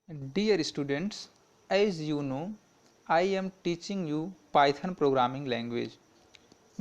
Dear students, as you know, I am teaching you Python programming language.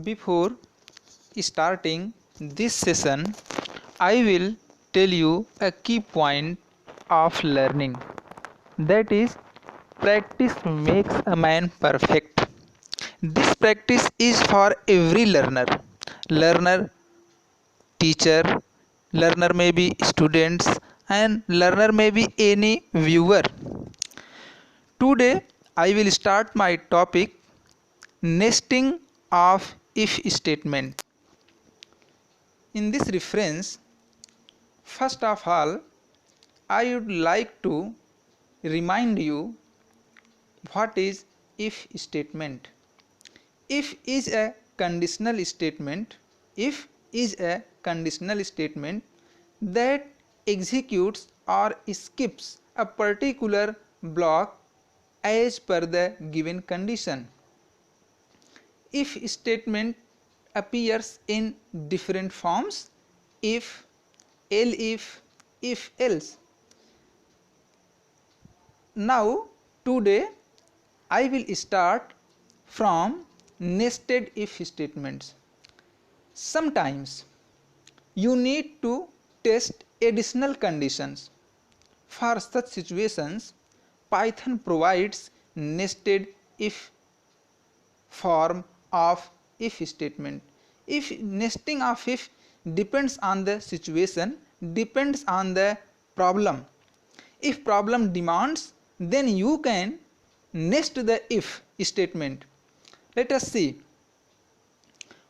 Before starting this session, I will tell you a key point of learning. That is, practice makes a man perfect. This practice is for every learner. Learner, teacher, learner may be students, and learner may be any viewer. Today I will start my topic nesting of if statement. In this reference, first of all, I would like to remind you what is if statement. If is a conditional statement. If is a conditional statement that executes or skips a particular block as per the given condition. If statement appears in different forms: if, if else. Now today I will start from nested if statements. Sometimes you need to test additional conditions. For such situations, Python provides nested if form of if statement. If nesting of if depends on the situation, depends on the problem. If problem demands, then you can nest the if statement. Let us see,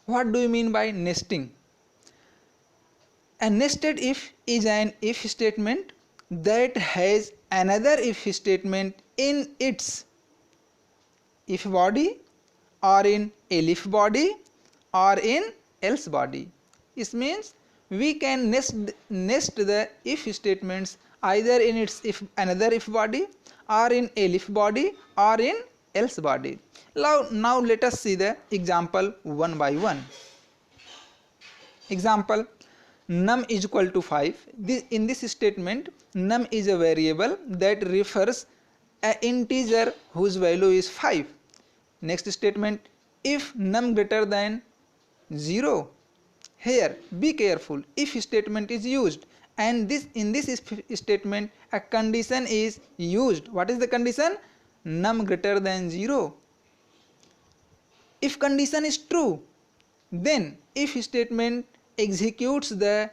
what do you mean by nesting? A nested if is an if statement that has another if statement in its if body, or in elif body, or in else body. This means we can nest the if statements either in its if another if body, or in elif body, or in else body. Now let us see the example one by one. Example: num is equal to 5. In this statement, num is a variable that refers an integer whose value is 5. Next statement: if num greater than 0. Here be careful, if statement is used, and in this statement a condition is used. What is the condition? Num greater than 0. If condition is true, then if statement executes the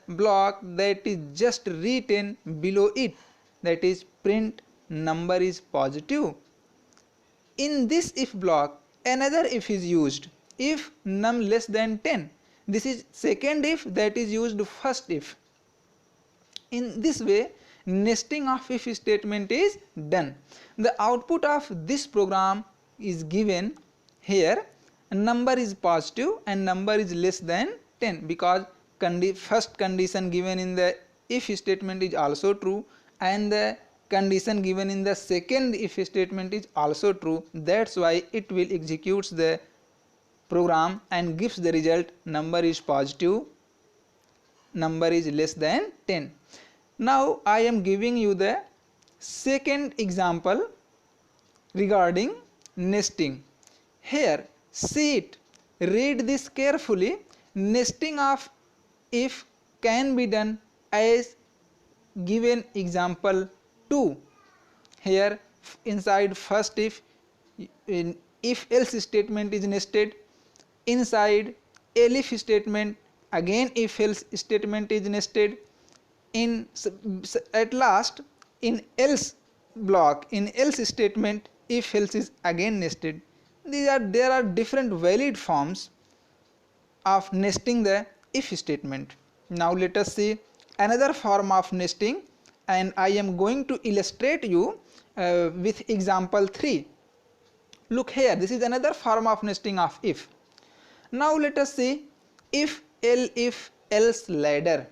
block that is just written below it, that is print number is positive. In this if block, another if is used, if num less than 10. This is second if that is used first if. In this way, nesting of if statement is done. The output of this program is given here. Number is positive and number is less than 10, because first condition given in the if statement is also true, and the condition given in the second if statement is also true. That's why it will executes the program and gives the result number is positive, number is less than 10. Now I am giving you the second example regarding nesting. Here see it, read this carefully. Nesting of if can be done as given example 2. Here inside first if else statement is nested. Inside elif statement again if else statement is nested. At last in else block, in else statement, if else is again nested. There are different valid forms of nesting the if statement. Now let us see another form of nesting, and I am going to illustrate you with example 3. Look here, this is another form of nesting of if. Now let us see if else ladder.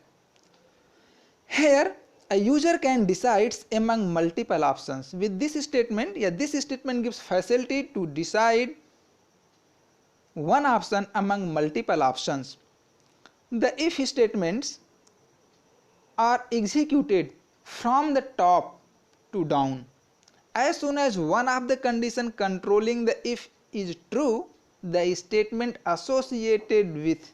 Here a user can decide among multiple options. With this statement, this statement gives facility to decide one option among multiple options. The if statements are executed from the top to down. As soon as one of the condition controlling the if is true, the statement associated with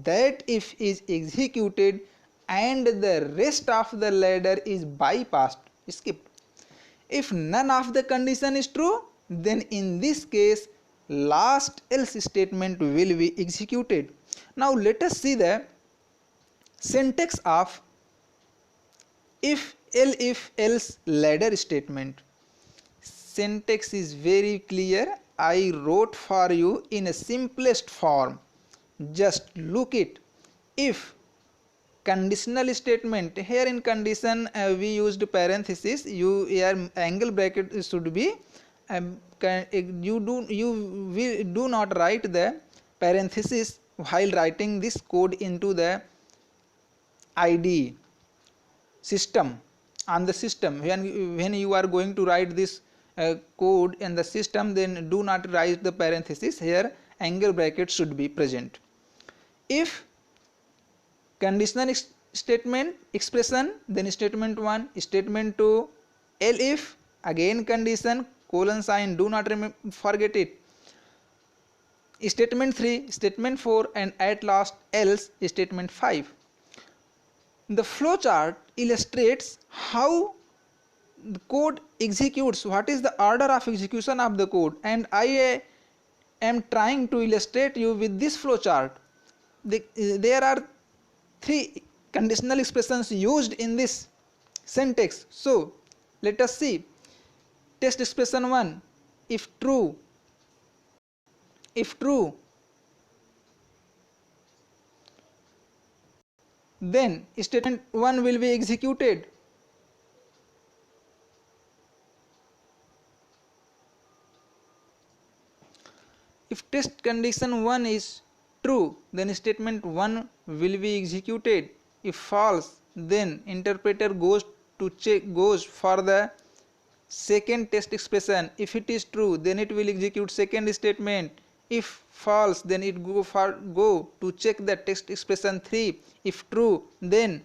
that if is executed and the rest of the ladder is bypassed, skipped. If none of the condition is true, then in this case last else statement will be executed. Now let us see the syntax of if else ladder statement. Syntax is very clear. I wrote for you in a simplest form. Just look it. If conditional statement, here in condition we used parenthesis, here angle bracket should be we do not write the parenthesis while writing this code into the IDE system. On the system, when you are going to write this code in the system, then do not write the parenthesis. Here angle bracket should be present. If conditional statement expression, then statement 1, statement 2, elif, again condition, colon sign, do not forget it, statement 3, statement 4, and at last else, statement 5. The flowchart illustrates how the code executes, what is the order of execution of the code, and I am trying to illustrate you with this flowchart. There are 3 conditional expressions used in this syntax. So let us see. Test expression 1, if true, then statement 1 will be executed. If test condition 1 is true, then statement 1 will be executed. If false, then interpreter goes for the second test expression. If it is true, then it will execute second statement. If false, then it go to check the test expression 3. If true, then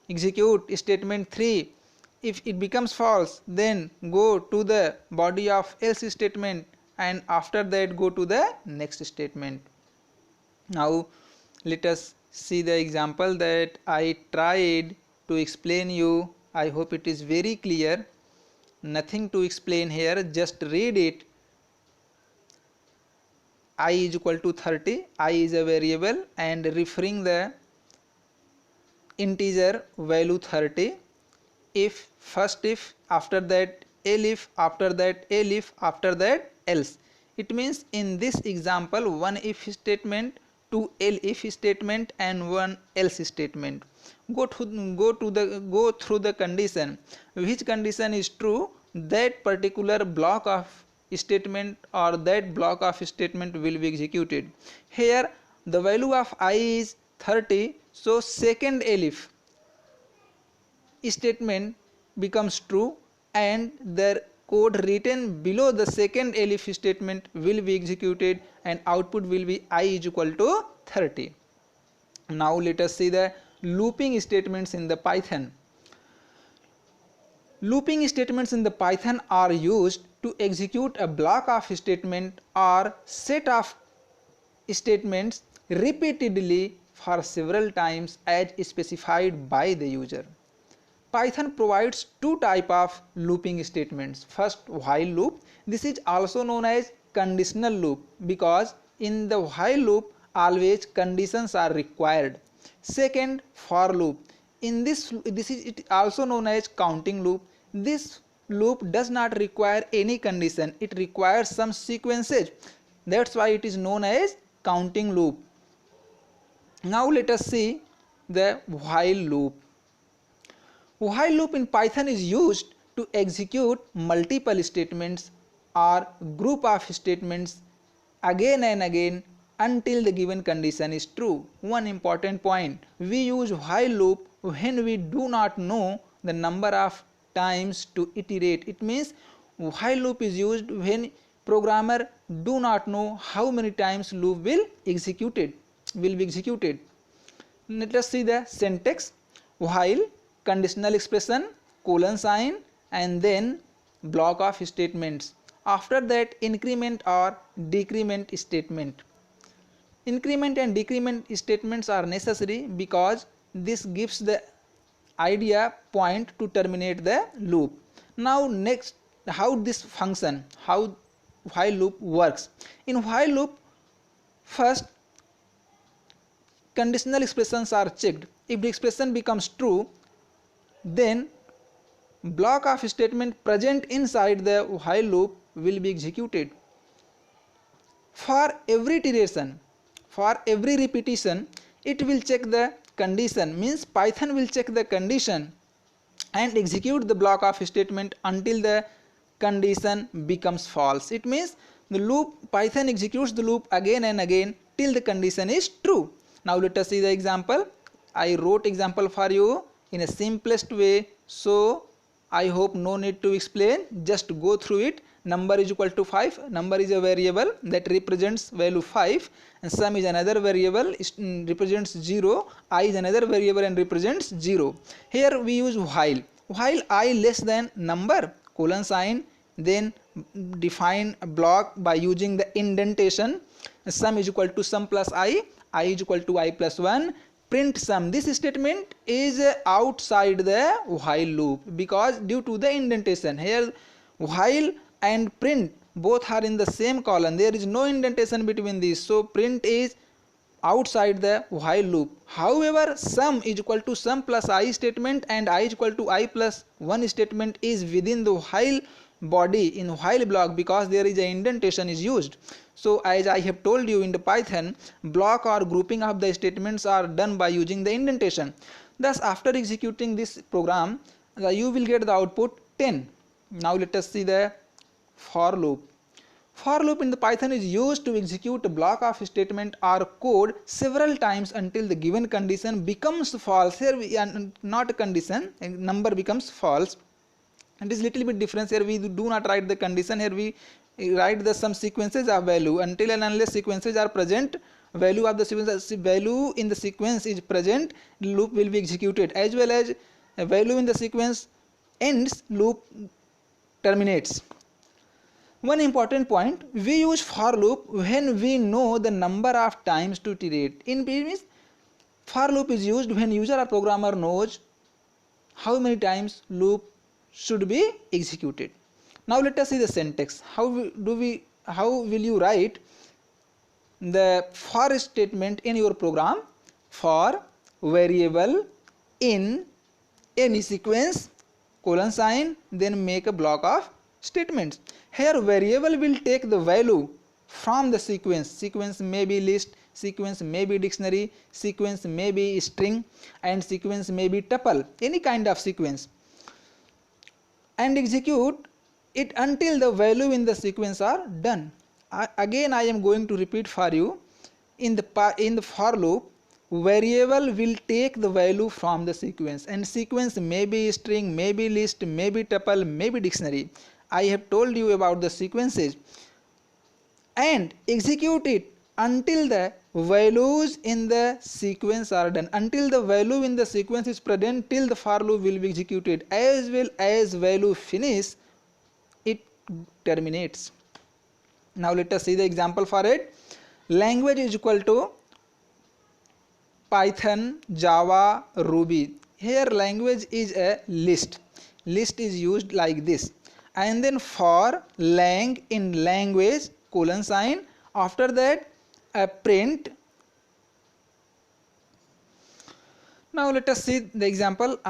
execute statement 3. If it becomes false, then go to the body of else statement, and after that go to the next statement. Now let us see the example that I tried to explain you. I hope it is very clear. Nothing to explain here, just read it. I is equal to 30, I is a variable, and referring the integer value 30. If, first if, after that elif, after that elif, after that else. It means in this example, one if statement, two elif statement, and one else statement. Go through the condition. Which condition is true, that particular block of statement or that block of statement will be executed. Here the value of I is 30, so second elif statement becomes true, and the code written below the second elif statement will be executed, and output will be I is equal to 30. Now let us see the looping statements in the Python. Looping statements in the Python are used to execute a block of statement or set of statements repeatedly for several times as specified by the user. Python provides two types of looping statements. First, while loop. This is also known as conditional loop because in the while loop always conditions are required. Second, for loop. In this is it also known as counting loop. This loop does not require any condition, it requires some sequences. That's why it is known as counting loop. Now let us see the while loop. While loop in Python is used to execute multiple statements or group of statements again and again until the given condition is true. One important point, we use while loop when we do not know the number of times to iterate. It means while loop is used when programmer do not know how many times loop will be executed. Let us see the syntax. while conditional expression, colon sign, and then block of statements. After that, increment or decrement statement. Increment and decrement statements are necessary because this gives the idea point to terminate the loop. Now next, how this function, how while loop works. In while loop, first conditional expressions are checked. If the expression becomes true, then block of statement present inside the while loop will be executed. For every iteration, for every repetition, it will check the condition, means Python will check the condition and execute the block of statement until the condition becomes false. It means the loop, Python executes the loop again and again till the condition is true. Now let us see the example. I wrote example for you in a simplest way, so I hope no need to explain, just go through it. Number is equal to 5. Number is a variable that represents value 5, and sum is another variable, represents 0. I is another variable and represents 0. Here we use while I less than number, colon sign, then define a block by using the indentation. Sum is equal to sum plus I is equal to I plus 1. Print sum. This statement is outside the while loop because due to the indentation. Here while and print both are in the same column, there is no indentation between these, so print is outside the while loop. However, sum is equal to sum plus I statement and I is equal to I plus 1 statement is within the while body in while block because there is a indentation is used. So as I have told you, in the Python, block or grouping of the statements are done by using the indentation. Thus after executing this program, you will get the output 10. Now let us see the for loop. For loop in the Python is used to execute a block of statement or code several times until the given condition becomes false. Here we not a condition, a number becomes false. And this little bit difference. Here we do not write the condition, here we write the some sequences of value. Until and unless sequences are present, value of the sequence, value in the sequence is present, loop will be executed. As well as a value in the sequence ends, loop terminates. One important point, we use for loop when we know the number of times to iterate. In previous, for loop is used when user or programmer knows how many times loop should be executed. Now let us see the syntax. How will you write the for statement in your program? For variable in any sequence, colon sign, then make a block of statements. Here variable will take the value from the sequence. Sequence may be list, sequence may be dictionary, sequence may be string, and sequence may be tuple, any kind of sequence, and execute it until the value in the sequence are done. Again I am going to repeat for you. In the for loop, variable will take the value from the sequence, and sequence may be string, may be list, may be tuple, may be dictionary. I have told you about the sequences, and execute it until the values in the sequence are done. Until the value in the sequence is present, till the for loop will be executed. As well as value finish, it terminates. Now let us see the example for it. Language is equal to Python, Java, Ruby. Here language is a list. List is used like this. And then for lang in language, colon sign. After that a print. Now let us see the example.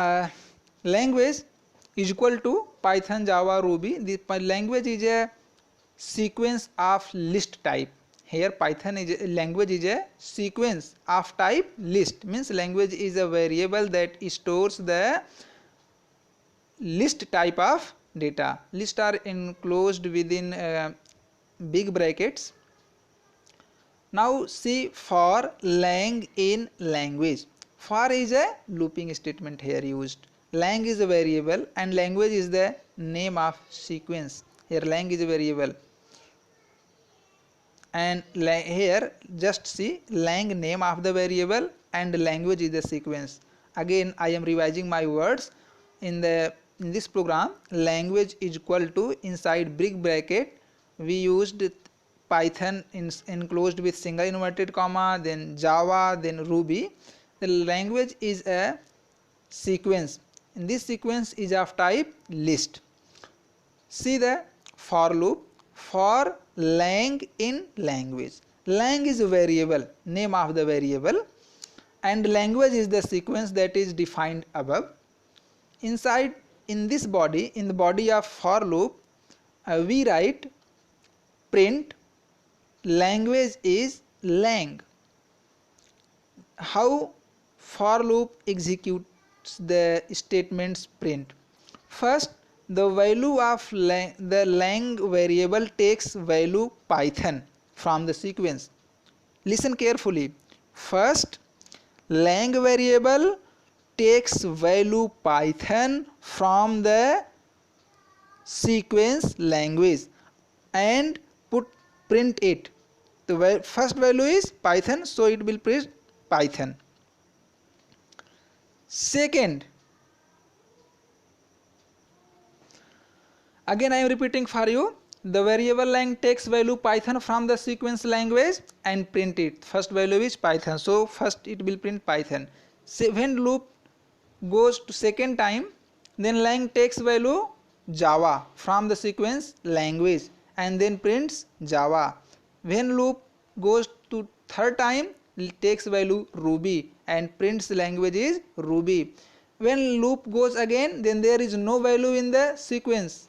Language is equal to Python, Java, Ruby. The language is a sequence of list type. Here Python is language is a sequence of type list, means language is a variable that stores the list type of data. List are enclosed within big brackets. Now see for lang in language. For is a looping statement here used. Lang is a variable and language is the name of sequence. Here lang is a variable, and here just see lang name of the variable and language is the sequence. Again I am revising my words. In this program, language is equal to, inside big bracket we used Python enclosed with single inverted comma, then Java, then Ruby. The language is a sequence. In this sequence is of type list. See the for loop. For lang in language. Lang is a variable, name of the variable, and language is the sequence that is defined above. Inside, in this body, in the body of for loop, we write print language is lang. How for loop executes the statements print? First, the value of the lang variable takes value Python from the sequence. Listen carefully. First, lang variable takes value Python from the sequence language and print it. The first value is Python, so it will print Python. Second, again I am repeating for you, the variable lang takes value Python from the sequence language and print it. First value is Python, so first it will print Python. When loop goes to second time, then lang takes value Java from the sequence language and then prints Java. When loop goes to third time, it takes value Ruby and prints language is Ruby. When loop goes again, then there is no value in the sequence.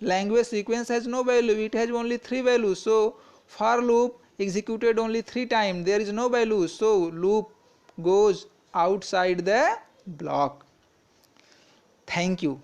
Language sequence has no value, it has only 3 values, so for loop executed only 3 times, there is no value, so loop goes outside the block. Thank you.